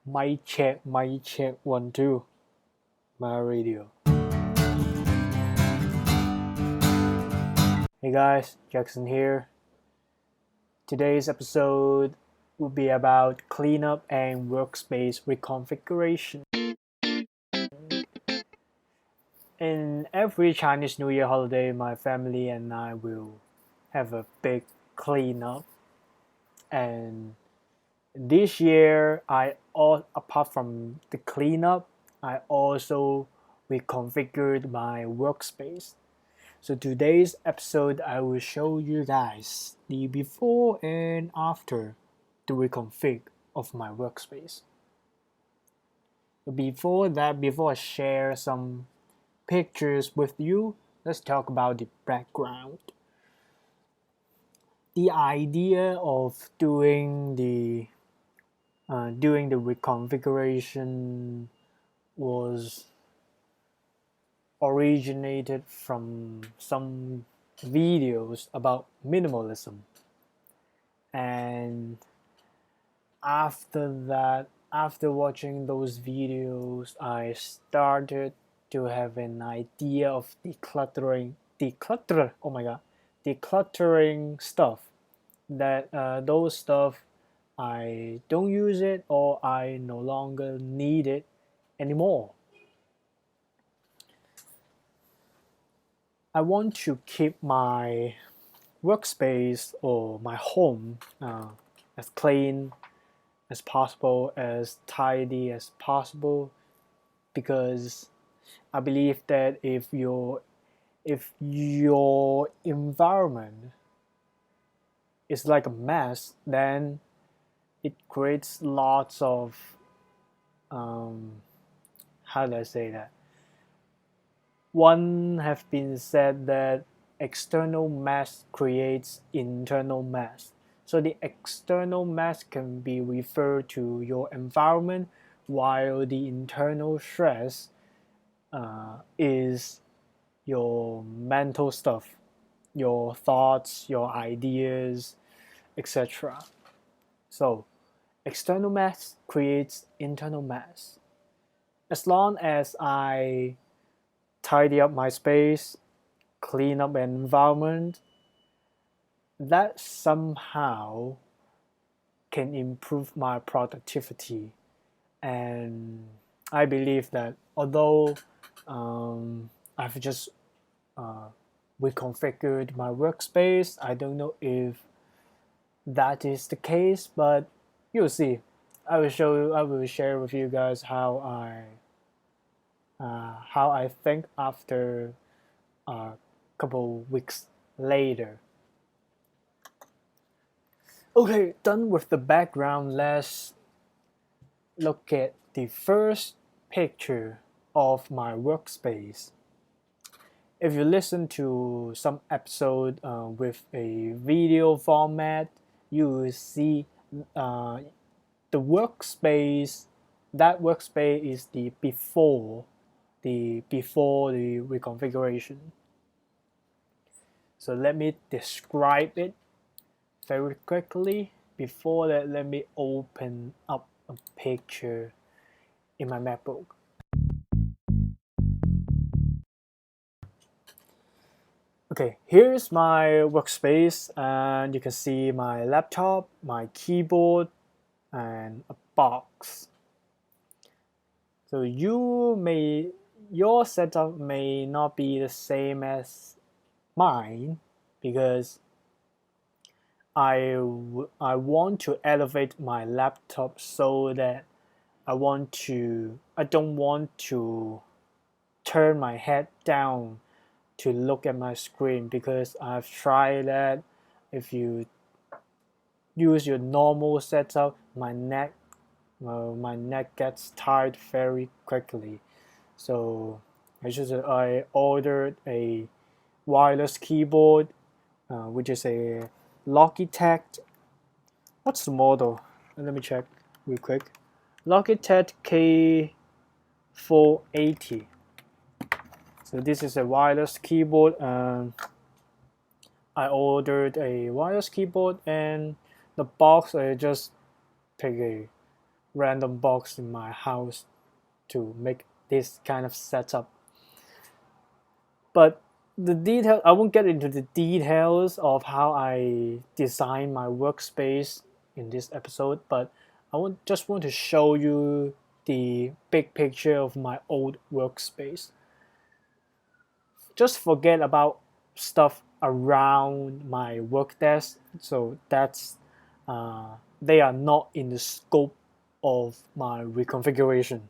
Mic check, 1, 2. My radio. Hey guys, Jackson here. Today's episode will be about cleanup and workspace reconfiguration. In every Chinese New Year holiday, my family and I will have a big cleanup. And this year, apart from the cleanup, I also reconfigured my workspace. So today's episode, I will show you guys the before and after the reconfig of my workspace. Before I share some pictures with you, let's talk about the background. The idea of doing the reconfiguration was originated from some videos about minimalism, and after watching those videos, I started to have an idea of decluttering stuff, that those stuff I don't use it or I no longer need it anymore. I want to keep my workspace or my home as clean as possible, as tidy as possible, because I believe that if your environment is like a mess, then it creates lots of how do I say that? One have been said that external mess creates internal mess. So the external mess can be referred to your environment, while the internal stress is your mental stuff, your thoughts, your ideas, etc. So external mess creates internal mess. As long as I tidy up my space, clean up an environment, that somehow can improve my productivity. And I believe that although I've just reconfigured my workspace, I don't know if that is the case, but you'll see. I will share with you guys how I think after a couple weeks later. Okay, done with the background. Let's look at the first picture of my workspace. If you listen to some episode with a video format, you will see the workspace. That workspace is the before the reconfiguration. So let me describe it very quickly. Before that, let me open up a picture in my MacBook. Okay, here's my workspace, and you can see my laptop, my keyboard, and a box. So your setup may not be the same as mine, because I want to elevate my laptop so that I don't want to turn my head down to look at my screen, because I've tried that. If you use your normal setup, my neck gets tired very quickly. So I ordered a wireless keyboard, which is a Logitech. What's the model? Let me check real quick. Logitech K480. So this is a wireless keyboard. I ordered a wireless keyboard, and the box I just pick a random box in my house to make this kind of setup. But the detail, I won't get into the details of how I design my workspace in this episode, but just want to show you the big picture of my old workspace. Just forget about stuff around my work desk, so they are not in the scope of my reconfiguration.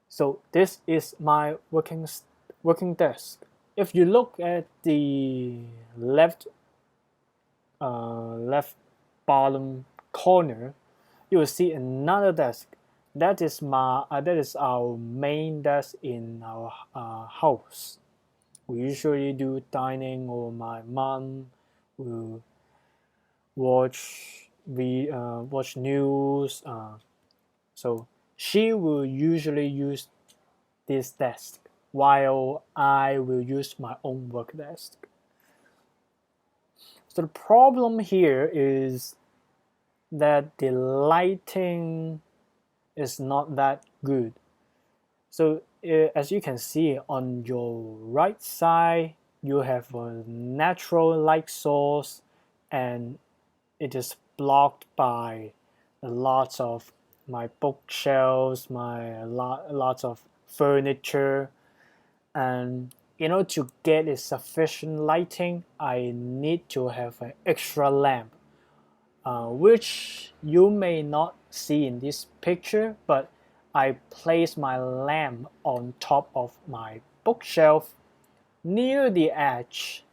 So this is my working desk. If you look at the left bottom corner, you will see another desk. That is our main desk in our house. We usually do dining, or my mom will watch news. So she will usually use this desk, while I will use my own work desk. So the problem here is that the lighting is not that good. So as you can see on your right side, you have a natural light source, and it is blocked by lots of my bookshelves, lots of furniture. And to get a sufficient lighting, I need to have an extra lamp, which you may not see in this picture, but I place my lamp on top of my bookshelf near the edge.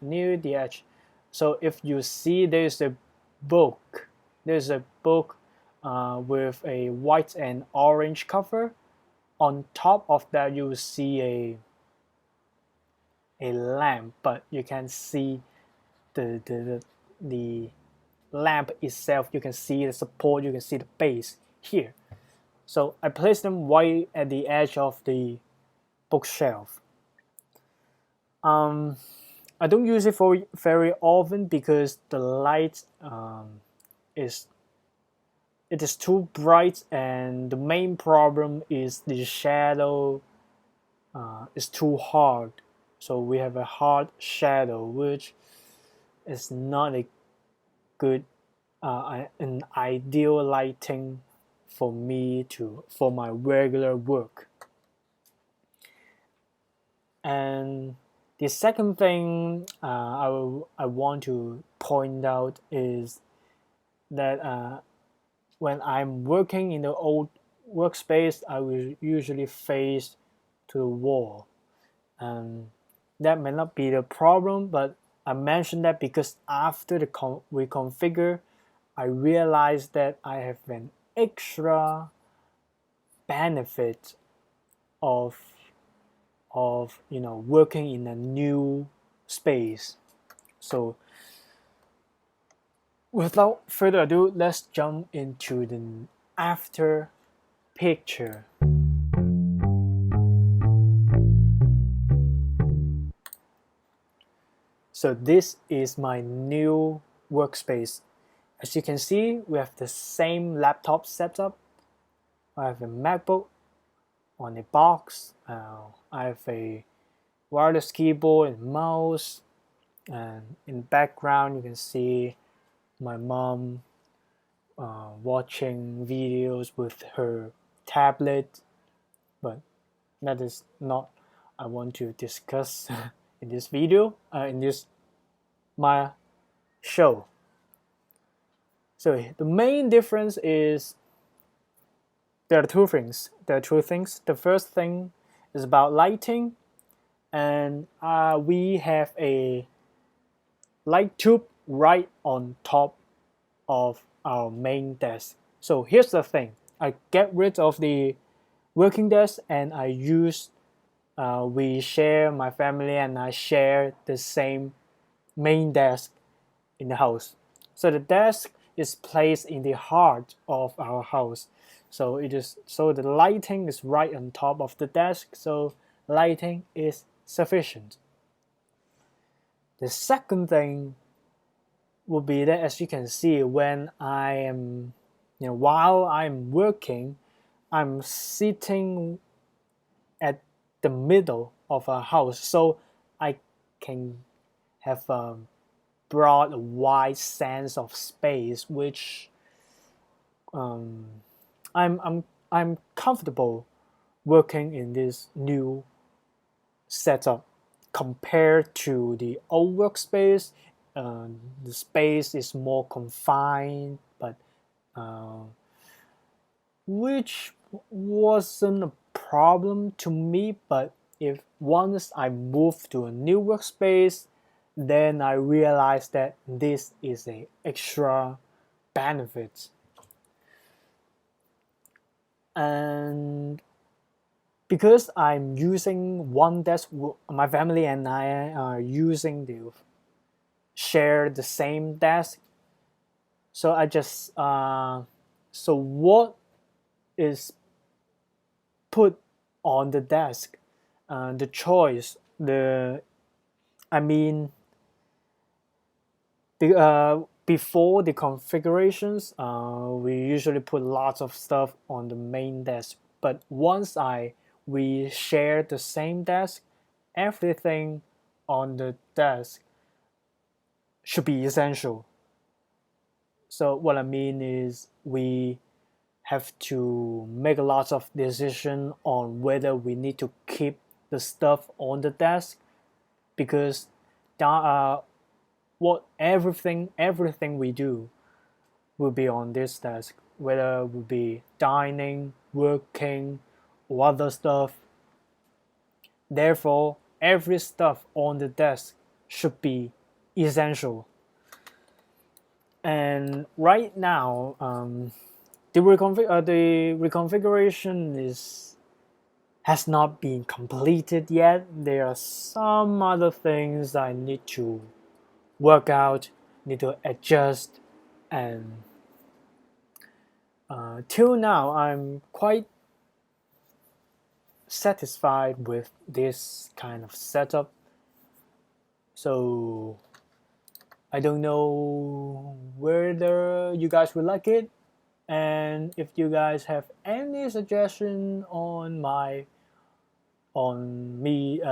So if you see there's a book with a white and orange cover. On top of that, you will see a lamp, but you can see the lamp itself. You can see the support, you can see the base here. So I place them right at the edge of the bookshelf. I don't use it for very often because the light is too bright, and the main problem is the shadow is too hard. So we have a hard shadow, which is not a good an ideal lighting for my regular work. And the second thing I want to point out is that when I'm working in the old workspace, I will usually face to the wall. And that may not be the problem, but I mentioned that because after the reconfigure, I realized that I have an extra benefit of working in a new space. So without further ado, let's jump into the after picture. So this is my new workspace. As you can see, we have the same laptop setup. I have a MacBook on a box. I have a wireless keyboard and mouse. And in the background, you can see my mom watching videos with her tablet. But that is not I want to discuss in this video, in this my show. So the main difference is there are two things. The first thing is about lighting, and we have a light tube right on top of our main desk. So here's the thing. I get rid of the working desk, and my family and I share the same main desk in the house. So the desk is placed in the heart of our house. So the lighting is right on top of the desk, so lighting is sufficient. The second thing would be that, as you can see, when I am while I'm working, I'm sitting at the middle of a house, so I can have a broad, wide sense of space, which um, I'm comfortable working in this new setup compared to the old workspace. The space is more confined, but uh, which wasn't a problem to me. But if once I move to a new workspace, then I realized that this is a extra benefit. And because I'm using one desk, my family and I are using share the same desk. So I just so what is put on the desk, the choice, the I mean, before the configurations, we usually put lots of stuff on the main desk. But once we share the same desk, everything on the desk should be essential. So what I mean is we have to make lots of decision on whether we need to keep the stuff on the desk, because what everything we do will be on this desk, whether it will be dining, working, or other stuff. Therefore, every stuff on the desk should be essential. And right now, the reconfiguration has not been completed yet. There are some other things I need to work out, need to adjust, and till now I'm quite satisfied with this kind of setup. So I don't know whether you guys will like it, and if you guys have any suggestion on me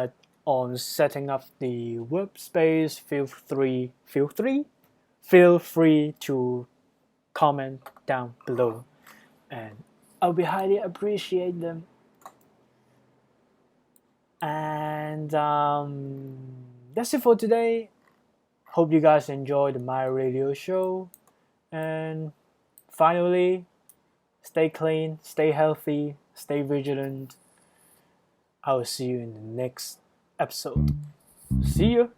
on setting up the workspace, feel free to comment down below, and I'll be highly appreciate them. And that's it for today. Hope you guys enjoyed my radio show. And finally, stay clean, stay healthy, stay vigilant. I will see you in the next episode. See you.